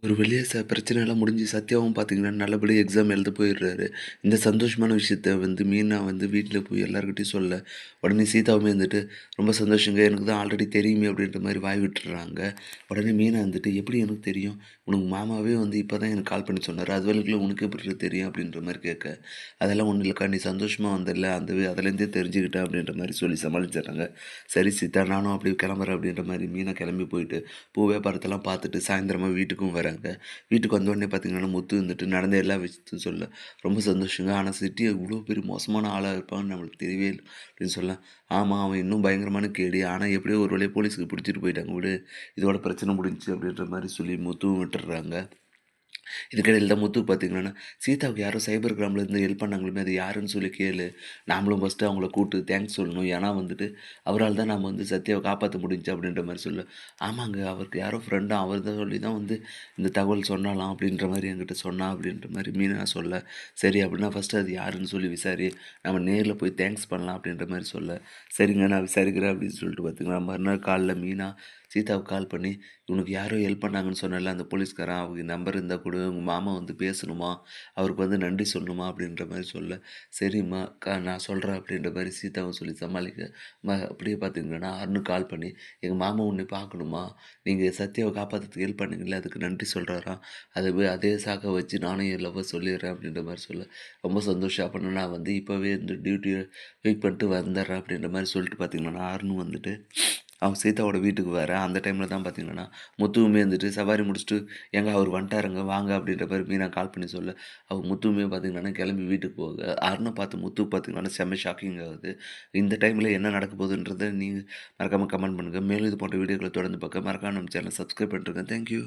ஒரு வழியா பிரச்சனைலாம் முடிஞ்சு சத்யாவும் பார்த்தீங்கன்னா, நல்லபடியா எக்ஸாம் எழுத போயிடுறாரு. இந்த சந்தோஷமான விஷயத்த மீனா வீட்ல போய் எல்லார்கிட்டயும் சொல்ல, உடனே சீதாவுமே ரொம்ப சந்தோஷங்க. எனக்கு தான் ஆல்ரெடி தெரியுமே அப்படின்ற மாரி வாய் விட்டுர்றாங்க. உடனே மீனா "எப்படி எனக்கு தெரியும்? உனக்கு மாமாவே இப்ப தான் எனக்கு கால் பண்ணி சொன்னாரு. அதுவரைக்கும் உனக்கு எப்படி தெரியும்?" அப்படின்ற மாரி கேட்க, "அதெல்லாம் ஒண்ணும் இல்லக்கா. நீ சந்தோஷமா வந்தல்ல, அதுலேருந்தே தெரிஞ்சுக்கிட்டேன்." அப்படின்ற மாரி சொல்லி சமாளிச்சுடுறாங்க. "சரி சீதா, நானும் அப்படியே கிளம்புறேன்." அப்படின்ற மாரி மீனா கிளம்பி போயிட்டு, பூ வியாபாரத்தெல்லாம் பார்த்துட்டு சாயந்திரமா வீட்டுக்கும் வராங்க. வீட்டுக்கு வந்தோடனே பார்த்தீங்கன்னா, முத்து நடந்த எல்லா விஷயத்தையும் சொல்ல, ரொம்ப சந்தோஷங்க. ஆனா சிட்டி இவ்ளோ பெரிய மோசமான ஆளா இருப்பான்னு நம்மளுக்கு தெரியவே இல்ல அப்படின்னு சொல்ல, ஆமா அவன் இன்னும் பயங்கரமான கேடி. ஆனா எப்படியோ ஒரு வழியா போலீஸுக்கு பிடிச்சிட்டு போயிட்டாங்க விடு. இதோட பிரச்சனை முடிஞ்சுச்சு அப்படின்ற மாரி சொல்லி முத்துவும் விட்டுர்றாங்க. இதுக்கிடையில தான் முத்து பார்த்தீங்கன்னா, சீதாவுக்கு யாரோ சைபர் கிரைம்லேருந்து ஹெல்ப் பண்ணாங்களாமே, அது யாருன்னு சொல்லி கேளு. நாமளும் ஃபர்ஸ்ட்டு அவங்கள கூப்பிட்டு தேங்க்ஸ் சொல்லணும். ஏன்னா அவரால தான் நாம சத்யாவ காப்பாத்த முடிஞ்சுச்சு அப்படின்ற மாரி சொல்ல, ஆமாங்க அவருக்கு யாரோ ஃப்ரெண்டா அவர் தான் சொல்லி தான் இந்த தகவல் சொன்னாளாம் அப்படின்ற மாரி என்கிட்ட சொன்னா அப்படின்ற மாரி மீனா சொல்ல, சரி அப்படின்னா ஃபர்ஸ்ட்டு அது யாருன்னு சொல்லி விசாரி. நம்ம நேர்ல போய் தேங்க்ஸ் பண்ணலாம் அப்படின்ற மாரி சொல்ல, சரிங்க நான் விசாரிக்கிறேன் அப்படின்னு சொல்லிட்டு பார்த்தீங்கன்னா, மறுநாள் காலைல மீனா சீதாவுக்கு கால் பண்ணி, "உனக்கு யாரோ ஹெல்ப் பண்ணாங்கன்னு சொன்னேல்ல அந்த போலீஸ்காரன், அவங்க நம்பர் இருந்தா குடு. உங்க மாமா பேசணுமா, அவருக்கு நன்றி சொல்லணுமா." அப்படின்ற மாரி சொல்ல, "சரிம்மா நான் சொல்றேன்." அப்படின்ற மாரி சீதாவும் சொல்லி சமாளிக்க, அப்படியே பார்த்தீங்கன்னா அருணுக்கு கால் பண்ணி, "எங்க மாமா உன்னை பார்க்கணுமா, நீங்க சத்யாவ காப்பாத்துறதுக்கு ஹெல்ப் பண்ணீங்கல்ல, அதுக்கு நன்றி சொல்றாராம். அதே சாக்கா வச்சு நானும் என் லவ்வ சொல்லிடுறேன்." அப்படின்ற மாரி சொல்ல, ரொம்ப சந்தோஷம். அப்பன்னா நான் இப்பவே டியூட்டிய வெயிட் பண்ணிட்டு வந்துடுறேன் அப்படின்ற மாரி சொல்லிட்டு பார்த்தீங்கன்னா, அருணும் அவன் சீதாவோட வீட்டுக்கு வரேன். அந்த டைம்ல தான் பார்த்தீங்கன்னா, முத்துவுமே சவாரி முடிச்சுட்டு, "ஏங்க அவரு வந்துட்டாருங்க வாங்க." அப்படின்ற மாரி மீனா கால் பண்ணி சொல்ல, முத்துவுமே பார்த்தீங்கன்னா கிளம்பி வீட்டுக்கு போக, அருண பார்த்து முத்துக்கு பார்த்தீங்கன்னா செம்ம ஷாக்கிங் ஆகுது. இந்த டைம்ல என்ன நடக்க போகுதுன்றத நீங்க மறக்காம கமெண்ட் பண்ணுங்க. மேலும் இது போன்ற வீடியோக்கள தொடர்ந்து பார்க்க மறக்காம நம்ம சேனல சப்ஸ்கிரைப் பண்ணிருங்க. Thank you.